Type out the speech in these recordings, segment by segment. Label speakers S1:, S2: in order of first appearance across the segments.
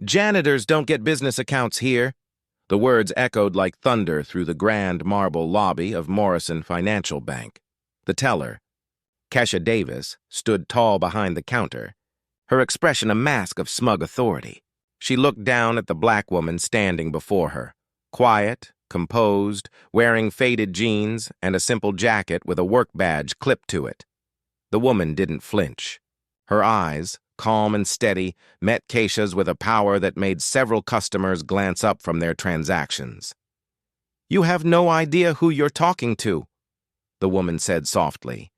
S1: Janitors don't get business accounts here. The words echoed like thunder through the grand marble lobby of Morrison Financial Bank. The teller, Kesha Davis, stood tall behind the counter, her expression a mask of smug authority. She looked down at the black woman standing before her, quiet, composed, wearing faded jeans and a simple jacket with a work badge clipped to it. The woman didn't flinch. Her eyes, calm and steady, met Kesha's with a power that made several customers glance up from their transactions. "You have no idea who you're talking to," the woman said softly.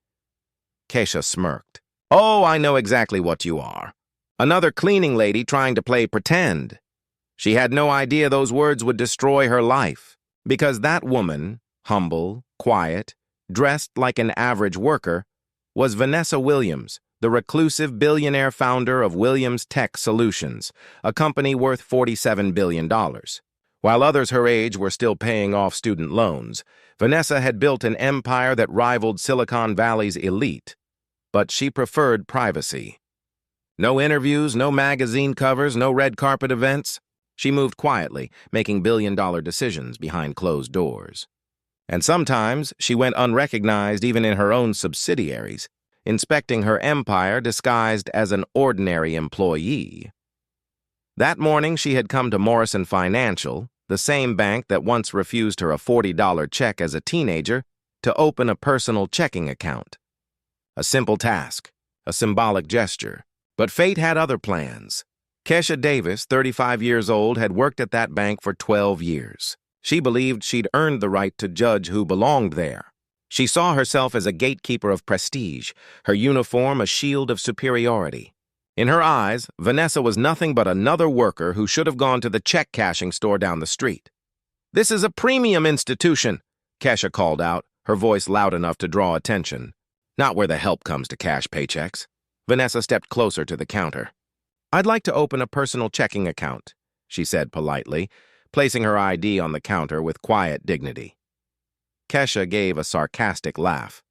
S1: Kesha smirked. "Oh, I know exactly what you are. Another cleaning lady trying to play pretend." She had no idea those words would destroy her life, because that woman, humble, quiet, dressed like an average worker, was Vanessa Williams, the reclusive billionaire founder of Williams Tech Solutions, a company worth $47 billion. While others her age were still paying off student loans, Vanessa had built an empire that rivaled Silicon Valley's elite. But she preferred privacy. No interviews, no magazine covers, no red carpet events. She moved quietly, making billion-dollar decisions behind closed doors. And sometimes she went unrecognized even in her own subsidiaries, inspecting her empire disguised as an ordinary employee. That morning she had come to Morrison Financial, the same bank that once refused her a $40 check as a teenager, to open a personal checking account. A simple task, a symbolic gesture. But fate had other plans. Kesha Davis, 35 years old, had worked at that bank for 12 years. She believed she'd earned the right to judge who belonged there. She saw herself as a gatekeeper of prestige, her uniform a shield of superiority. In her eyes, Vanessa was nothing but another worker who should have gone to the check-cashing store down the street. "This is a premium institution," Kesha called out, her voice loud enough to draw attention. "Not where the help comes to cash paychecks." Vanessa stepped closer to the counter. "I'd like to open a personal checking account," she said politely, placing her ID on the counter with quiet dignity. Kesha gave a sarcastic laugh.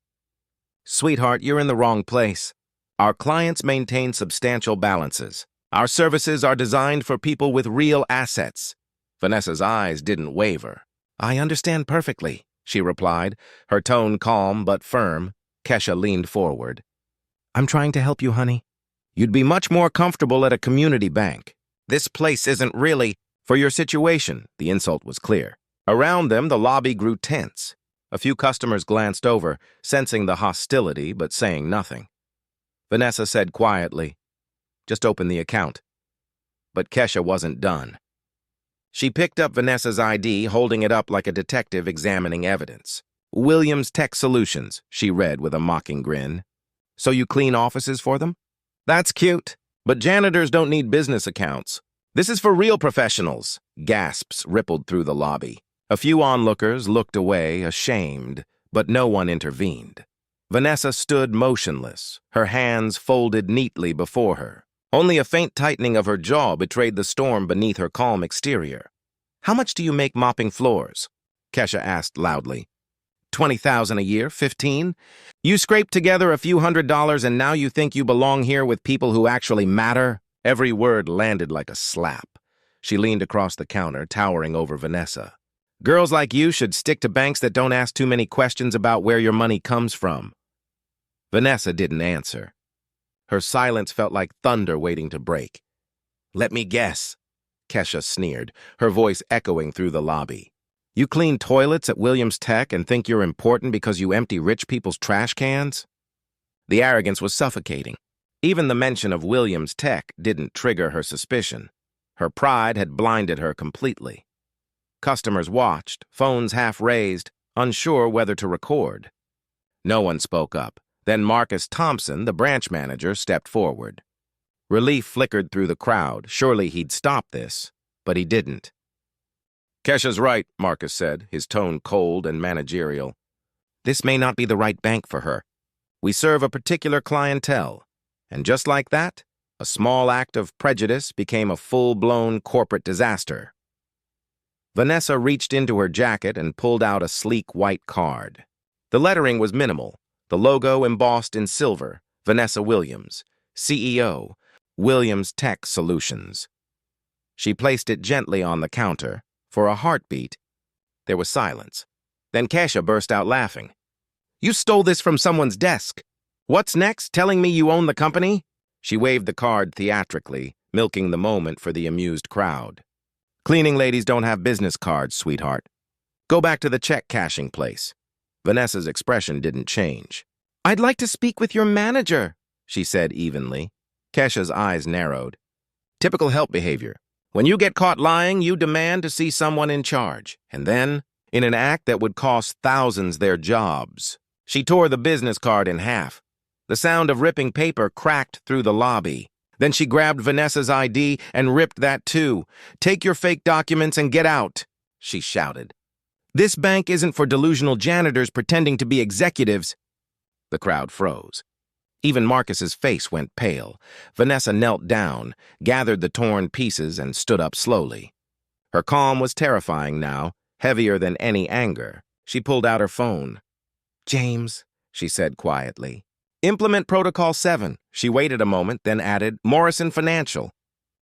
S1: "Sweetheart, you're in the wrong place. Our clients maintain substantial balances. Our services are designed for people with real assets." Vanessa's eyes didn't waver. "I understand perfectly," she replied, her tone calm but firm. Kesha leaned forward. "I'm trying to help you, honey. You'd be much more comfortable at a community bank. This place isn't really for your situation." The insult was clear. Around them, the lobby grew tense. A few customers glanced over, sensing the hostility but saying nothing. Vanessa said quietly, "Just open the account." But Kesha wasn't done. She picked up Vanessa's ID, holding it up like a detective examining evidence. "Williams Tech Solutions," she read with a mocking grin. "So you clean offices for them? That's cute, but janitors don't need business accounts. This is for real professionals." Gasps rippled through the lobby. A few onlookers looked away, ashamed, but no one intervened. Vanessa stood motionless, her hands folded neatly before her. Only a faint tightening of her jaw betrayed the storm beneath her calm exterior. "How much do you make mopping floors?" Kesha asked loudly. $20,000 a year? 15? You scraped together a few $100s and now you think you belong here with people who actually matter? Every word landed like a slap. She leaned across the counter, towering over Vanessa. "Girls like you should stick to banks that don't ask too many questions about where your money comes from." Vanessa didn't answer. Her silence felt like thunder waiting to break. "Let me guess," Kesha sneered, her voice echoing through the lobby. "You clean toilets at Williams Tech and think you're important because you empty rich people's trash cans?" The arrogance was suffocating. Even the mention of Williams Tech didn't trigger her suspicion. Her pride had blinded her completely. Customers watched, phones half raised, unsure whether to record. No one spoke up. Then Marcus Thompson, the branch manager, stepped forward. Relief flickered through the crowd. Surely he'd stop this, but he didn't. "Kesha's right," Marcus said, his tone cold and managerial. "This may not be the right bank for her. We serve a particular clientele." And just like that, a small act of prejudice became a full-blown corporate disaster. Vanessa reached into her jacket and pulled out a sleek white card. The lettering was minimal, the logo embossed in silver, Vanessa Williams, CEO, Williams Tech Solutions. She placed it gently on the counter. For a heartbeat, there was silence. Then Kesha burst out laughing. "You stole this from someone's desk. What's next? Telling me you own the company?" She waved the card theatrically, milking the moment for the amused crowd. "Cleaning ladies don't have business cards, sweetheart. Go back to the check-cashing place." Vanessa's expression didn't change. "I'd like to speak with your manager," she said evenly. Kesha's eyes narrowed. Typical help behavior. When you get caught lying, you demand to see someone in charge. And then, in an act that would cost thousands their jobs, she tore the business card in half. The sound of ripping paper cracked through the lobby. Then she grabbed Vanessa's ID and ripped that too. "Take your fake documents and get out," she shouted. "This bank isn't for delusional janitors pretending to be executives." The crowd froze. Even Marcus's face went pale. Vanessa knelt down, gathered the torn pieces, and stood up slowly. Her calm was terrifying now, heavier than any anger. She pulled out her phone. "James," she said quietly. "Implement Protocol 7. She waited a moment, then added, "Morrison Financial.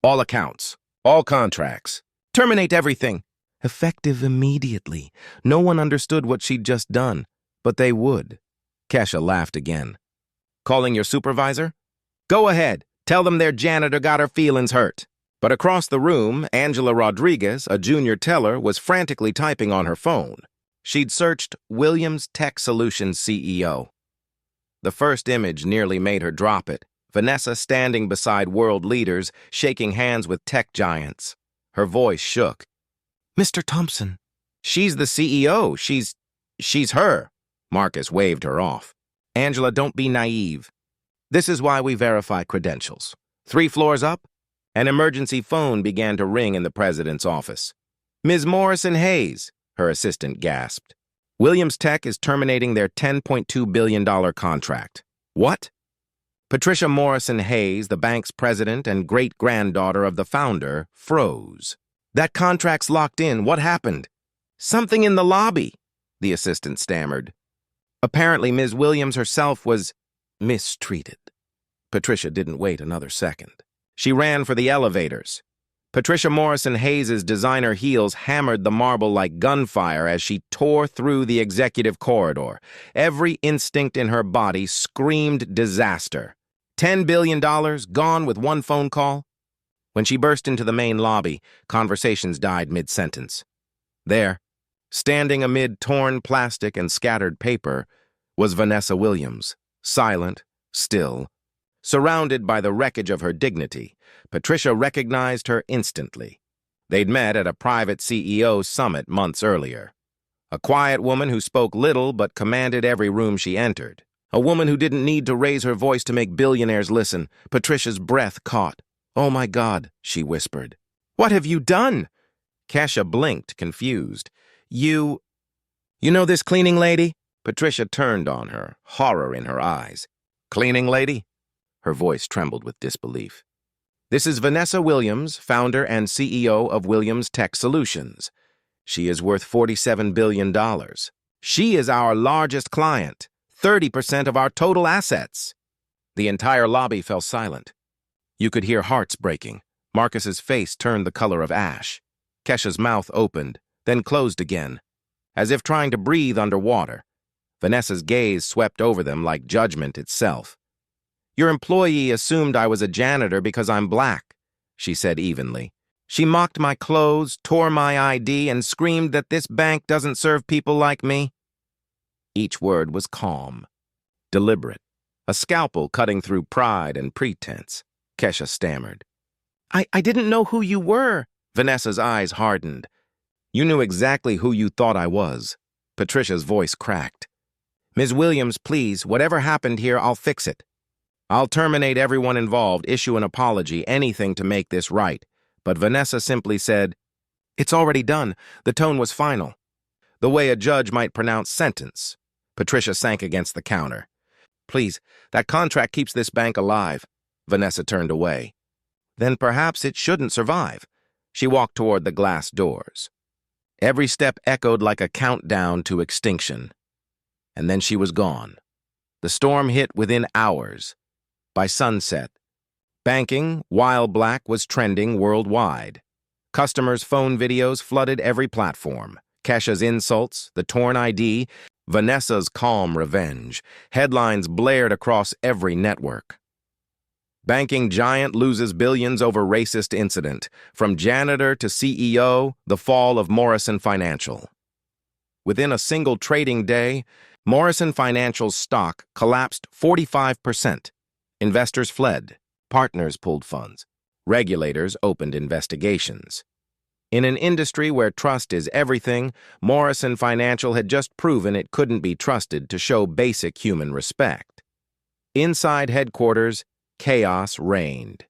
S1: All accounts, all contracts. Terminate everything. Effective immediately." No one understood what she'd just done, but they would. Kesha laughed again. "Calling your supervisor? Go ahead. Tell them their janitor got her feelings hurt." But across the room, Angela Rodriguez, a junior teller, was frantically typing on her phone. She'd searched Williams Tech Solutions CEO. The first image nearly made her drop it. Vanessa standing beside world leaders, shaking hands with tech giants. Her voice shook. "Mr. Thompson." "She's the CEO. She's her." Marcus waved her off. "Angela, don't be naive. This is why we verify credentials." 3 floors up, an emergency phone began to ring in the president's office. "Ms. Morrison Hayes," her assistant gasped. "Williams Tech is terminating their $10.2 billion contract." "What?" Patricia Morrison Hayes, the bank's president and great-granddaughter of the founder, froze. "That contract's locked in. What happened?" "Something in the lobby," the assistant stammered. "Apparently, Ms. Williams herself was mistreated." Patricia didn't wait another second. She ran for the elevators. Patricia Morrison Hayes' designer heels hammered the marble like gunfire as she tore through the executive corridor. Every instinct in her body screamed disaster. $10 billion gone with one phone call? When she burst into the main lobby, conversations died mid-sentence. There, standing amid torn plastic and scattered paper, was Vanessa Williams, silent, still. Surrounded by the wreckage of her dignity, Patricia recognized her instantly. They'd met at a private CEO summit months earlier. A quiet woman who spoke little but commanded every room she entered. A woman who didn't need to raise her voice to make billionaires listen. Patricia's breath caught. "Oh my God," she whispered. "What have you done?" Kesha blinked, confused. You know this cleaning lady?" Patricia turned on her, horror in her eyes. "Cleaning lady?" Her voice trembled with disbelief. "This is Vanessa Williams, founder and CEO of Williams Tech Solutions. She is worth $47 billion. She is our largest client, 30% of our total assets." The entire lobby fell silent. You could hear hearts breaking. Marcus's face turned the color of ash. Kesha's mouth opened, then closed again, as if trying to breathe underwater. Vanessa's gaze swept over them like judgment itself. "Your employee assumed I was a janitor because I'm black," she said evenly. "She mocked my clothes, tore my ID, and screamed that this bank doesn't serve people like me." Each word was calm, deliberate, a scalpel cutting through pride and pretense. Kesha stammered. I didn't know who you were." Vanessa's eyes hardened. "You knew exactly who you thought I was." Patricia's voice cracked. "Ms. Williams, please, whatever happened here, I'll fix it. I'll terminate everyone involved, issue an apology, anything to make this right." But Vanessa simply said, "It's already done." The tone was final, the way a judge might pronounce sentence. Patricia sank against the counter. "Please, that contract keeps this bank alive." Vanessa turned away. "Then perhaps it shouldn't survive." She walked toward the glass doors. Every step echoed like a countdown to extinction. And then she was gone. The storm hit within hours. By sunset, banking, while black, was trending worldwide. Customers' phone videos flooded every platform. Kesha's insults, the torn ID, Vanessa's calm revenge. Headlines blared across every network. Banking giant loses billions over racist incident. From janitor to CEO, the fall of Morrison Financial. Within a single trading day, Morrison Financial's stock collapsed 45%. Investors fled. Partners pulled funds. Regulators opened investigations. In an industry where trust is everything, Morrison Financial had just proven it couldn't be trusted to show basic human respect. Inside headquarters, chaos reigned.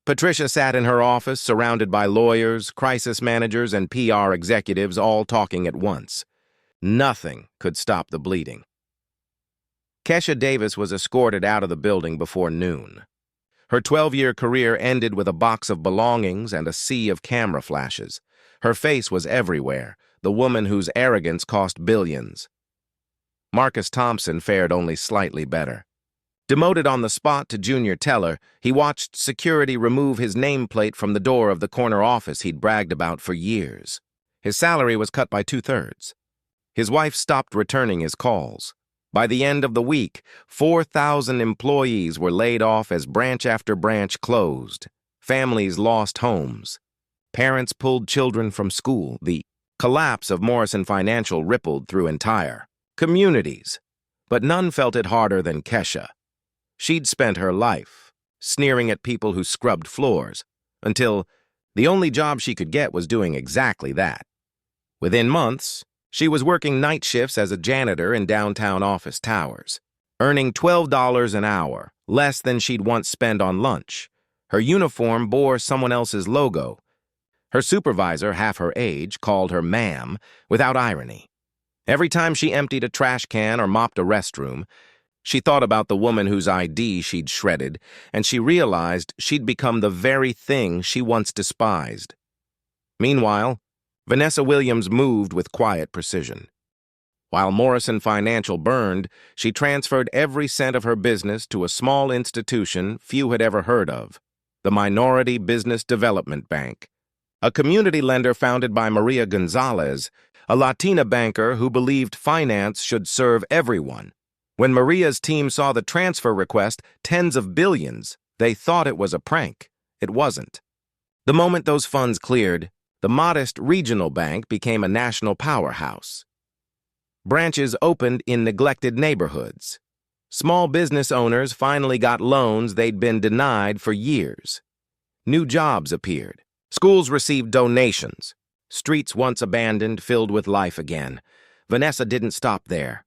S1: Patricia sat in her office surrounded by lawyers, crisis managers, and PR executives all talking at once. Nothing could stop the bleeding. Kesha Davis was escorted out of the building before noon. Her 12-year career ended with a box of belongings and a sea of camera flashes. Her face was everywhere, the woman whose arrogance cost billions. Marcus Thompson fared only slightly better. Demoted on the spot to junior teller, he watched security remove his nameplate from the door of the corner office he'd bragged about for years. His salary was cut by 2/3. His wife stopped returning his calls. By the end of the week, 4,000 employees were laid off as branch after branch closed. Families lost homes. Parents pulled children from school. The collapse of Morrison Financial rippled through entire communities. But none felt it harder than Kesha. She'd spent her life sneering at people who scrubbed floors, until the only job she could get was doing exactly that. Within months, she was working night shifts as a janitor in downtown office towers, earning $12 an hour, less than she'd once spent on lunch. Her uniform bore someone else's logo. Her supervisor, half her age, called her ma'am without irony. Every time she emptied a trash can or mopped a restroom, she thought about the woman whose ID she'd shredded, and she realized she'd become the very thing she once despised. Meanwhile, Vanessa Williams moved with quiet precision. While Morrison Financial burned, she transferred every cent of her business to a small institution few had ever heard of, the Minority Business Development Bank, a community lender founded by Maria Gonzalez, a Latina banker who believed finance should serve everyone. When Maria's team saw the transfer request, tens of billions, they thought it was a prank. It wasn't. The moment those funds cleared, the modest regional bank became a national powerhouse. Branches opened in neglected neighborhoods. Small business owners finally got loans they'd been denied for years. New jobs appeared. Schools received donations. Streets once abandoned filled with life again. Vanessa didn't stop there.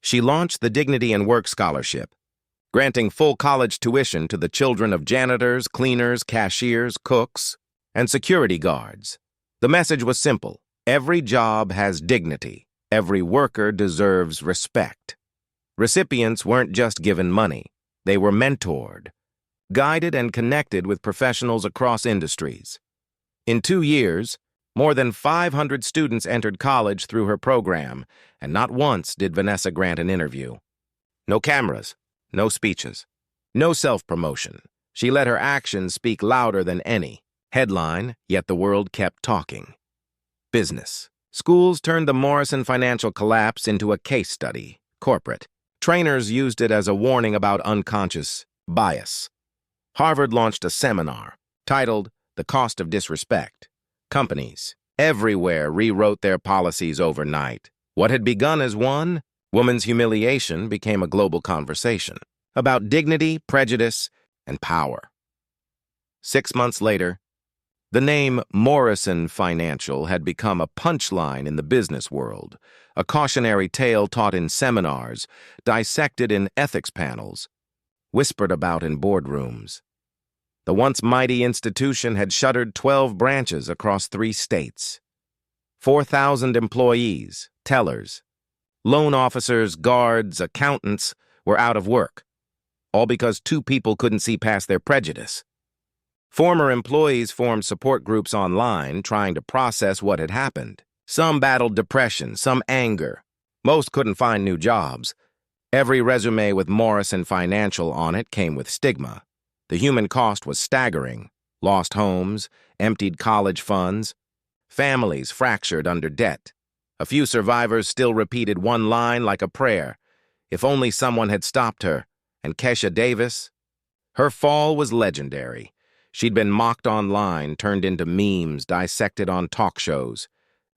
S1: She launched the Dignity and Work Scholarship, granting full college tuition to the children of janitors, cleaners, cashiers, cooks, and security guards. The message was simple. Every job has dignity. Every worker deserves respect. Recipients weren't just given money. They were mentored, guided and connected with professionals across industries. In 2 years, more than 500 students entered college through her program, and not once did Vanessa grant an interview. No cameras, no speeches, no self-promotion. She let her actions speak louder than any. Headline, yet the world kept talking. Business. Schools turned the Morrison Financial collapse into a case study. Corporate. Trainers used it as a warning about unconscious bias. Harvard launched a seminar titled The Cost of Disrespect. Companies everywhere rewrote their policies overnight. What had begun as one, woman's humiliation, became a global conversation about dignity, prejudice, and power. 6 months later, the name Morrison Financial had become a punchline in the business world, a cautionary tale taught in seminars, dissected in ethics panels, whispered about in boardrooms. The once mighty institution had shuttered 12 branches across 3 states. 4,000 employees, tellers, loan officers, guards, accountants were out of work, all because 2 people couldn't see past their prejudice. Former employees formed support groups online trying to process what had happened. Some battled depression, some anger. Most couldn't find new jobs. Every resume with Morrison Financial on it came with stigma. The human cost was staggering. Lost homes, emptied college funds, families fractured under debt. A few survivors still repeated one line like a prayer. If only someone had stopped her. And Kesha Davis? Her fall was legendary. She'd been mocked online, turned into memes, dissected on talk shows.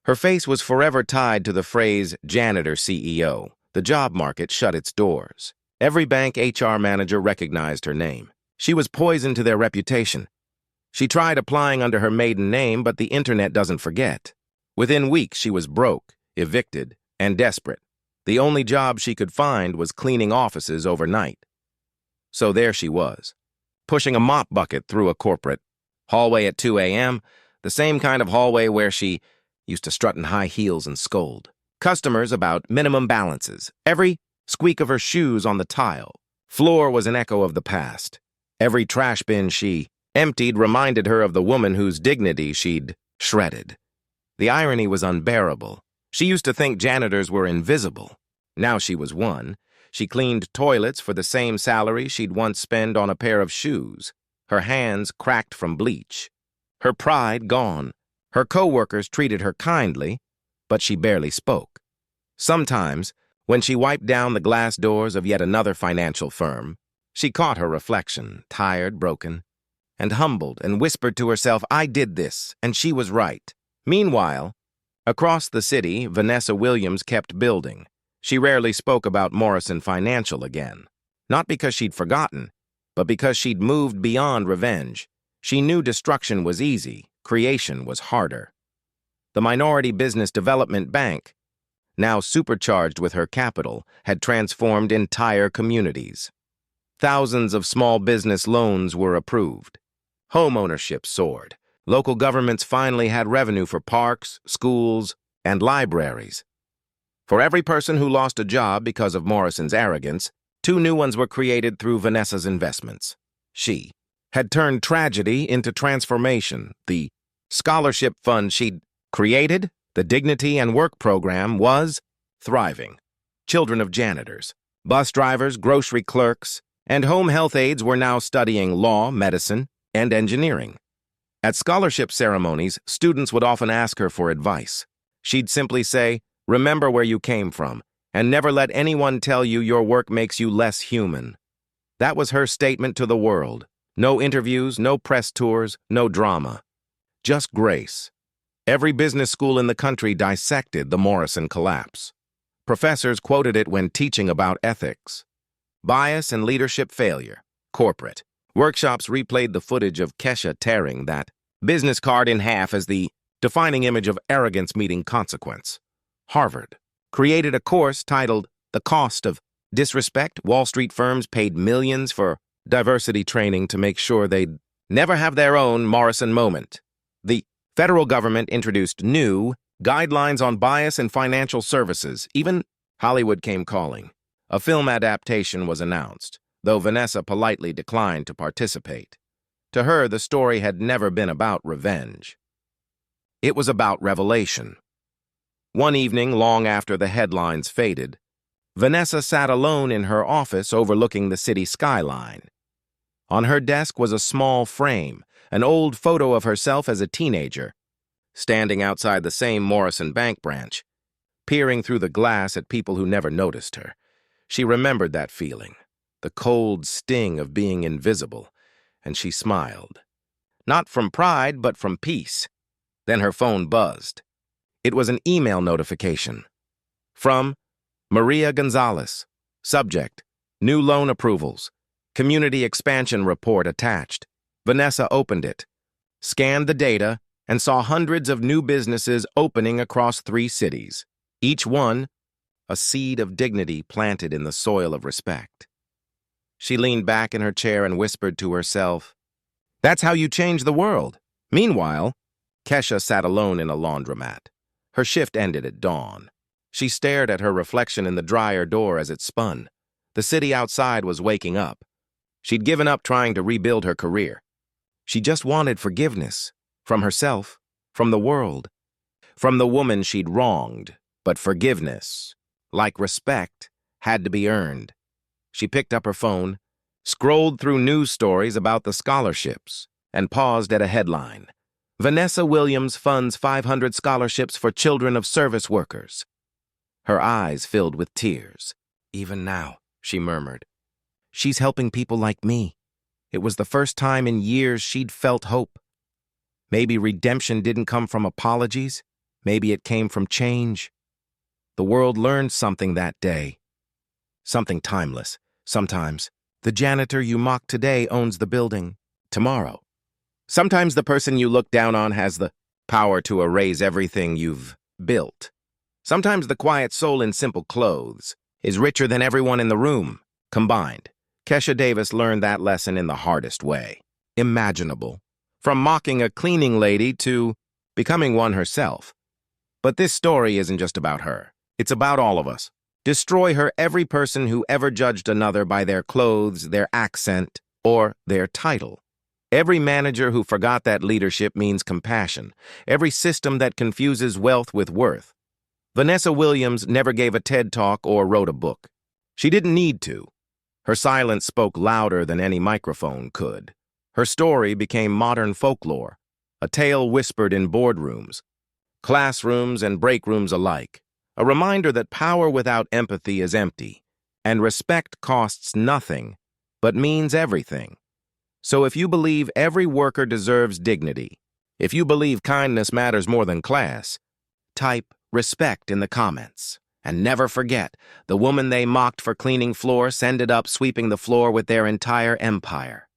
S1: Her face was forever tied to the phrase janitor CEO. The job market shut its doors. Every bank HR manager recognized her name. She was poison to their reputation. She tried applying under her maiden name, but the internet doesn't forget. Within weeks, she was broke, evicted, and desperate. The only job she could find was cleaning offices overnight. So there she was, pushing a mop bucket through a corporate hallway at 2 a.m., the same kind of hallway where she used to strut in high heels and scold customers about minimum balances. Every squeak of her shoes on the tile floor was an echo of the past. Every trash bin she emptied reminded her of the woman whose dignity she'd shredded. The irony was unbearable. She used to think janitors were invisible. Now she was one. She cleaned toilets for the same salary she'd once spent on a pair of shoes, her hands cracked from bleach. Her pride gone. Her co-workers treated her kindly, but she barely spoke. Sometimes, when she wiped down the glass doors of yet another financial firm, she caught her reflection, tired, broken, and humbled, and whispered to herself, "I did this, and she was right." Meanwhile, across the city, Vanessa Williams kept building. She rarely spoke about Morrison Financial again. Not because she'd forgotten, but because she'd moved beyond revenge. She knew destruction was easy, creation was harder. The Minority Business Development Bank, now supercharged with her capital, had transformed entire communities. Thousands of small business loans were approved. Home ownership soared. Local governments finally had revenue for parks, schools, and libraries. For every person who lost a job because of Morrison's arrogance, 2 new ones were created through Vanessa's investments. She had turned tragedy into transformation. The scholarship fund she'd created, the Dignity and Work program, was thriving. Children of janitors, bus drivers, grocery clerks, and home health aides were now studying law, medicine, and engineering. At scholarship ceremonies, students would often ask her for advice. She'd simply say, "Remember where you came from, and never let anyone tell you your work makes you less human." That was her statement to the world. No interviews, no press tours, no drama. Just grace. Every business school in the country dissected the Morrison collapse. Professors quoted it when teaching about ethics. Bias and leadership failure. Corporate. Workshops replayed the footage of Kesha tearing that business card in half as the defining image of arrogance meeting consequence. Harvard created a course titled The Cost of Disrespect. Wall Street firms paid millions for diversity training to make sure they'd never have their own Morrison moment. The federal government introduced new guidelines on bias in financial services. Even Hollywood came calling. A film adaptation was announced, though Vanessa politely declined to participate. To her, the story had never been about revenge. It was about revelation. One evening, long after the headlines faded, Vanessa sat alone in her office overlooking the city skyline. On her desk was a small frame, an old photo of herself as a teenager, standing outside the same Morrison Bank branch, peering through the glass at people who never noticed her. She remembered that feeling, the cold sting of being invisible, and she smiled. Not from pride, but from peace. Then her phone buzzed. It was an email notification. From Maria Gonzalez. Subject: New loan approvals. Community expansion report attached. Vanessa opened it, scanned the data, and saw hundreds of new businesses opening across 3 cities. Each one a seed of dignity planted in the soil of respect. She leaned back in her chair and whispered to herself, "That's how you change the world." Meanwhile, Kesha sat alone in a laundromat. Her shift ended at dawn. She stared at her reflection in the dryer door as it spun. The city outside was waking up. She'd given up trying to rebuild her career. She just wanted forgiveness, from herself, from the world, from the woman she'd wronged. But forgiveness, like respect, had to be earned. She picked up her phone, scrolled through news stories about the scholarships, and paused at a headline. Vanessa Williams funds 500 scholarships for children of service workers. Her eyes filled with tears. Even now, she murmured, she's helping people like me. It was the first time in years she'd felt hope. Maybe redemption didn't come from apologies. Maybe it came from change. The world learned something that day. Something timeless. Sometimes, the janitor you mock today owns the building tomorrow. Sometimes the person you look down on has the power to erase everything you've built. Sometimes the quiet soul in simple clothes is richer than everyone in the room combined. Kesha Davis learned that lesson in the hardest way imaginable, from mocking a cleaning lady to becoming one herself. But this story isn't just about her. It's about all of us. Destroy her every person who ever judged another by their clothes, their accent, or their title. Every manager who forgot that leadership means compassion. Every system that confuses wealth with worth. Vanessa Williams never gave a TED Talk or wrote a book. She didn't need to. Her silence spoke louder than any microphone could. Her story became modern folklore, a tale whispered in boardrooms, classrooms and break rooms alike, a reminder that power without empathy is empty, and respect costs nothing, but means everything. So if you believe every worker deserves dignity, if you believe kindness matters more than class, type respect in the comments. And never forget, the woman they mocked for cleaning floors ended up sweeping the floor with their entire empire.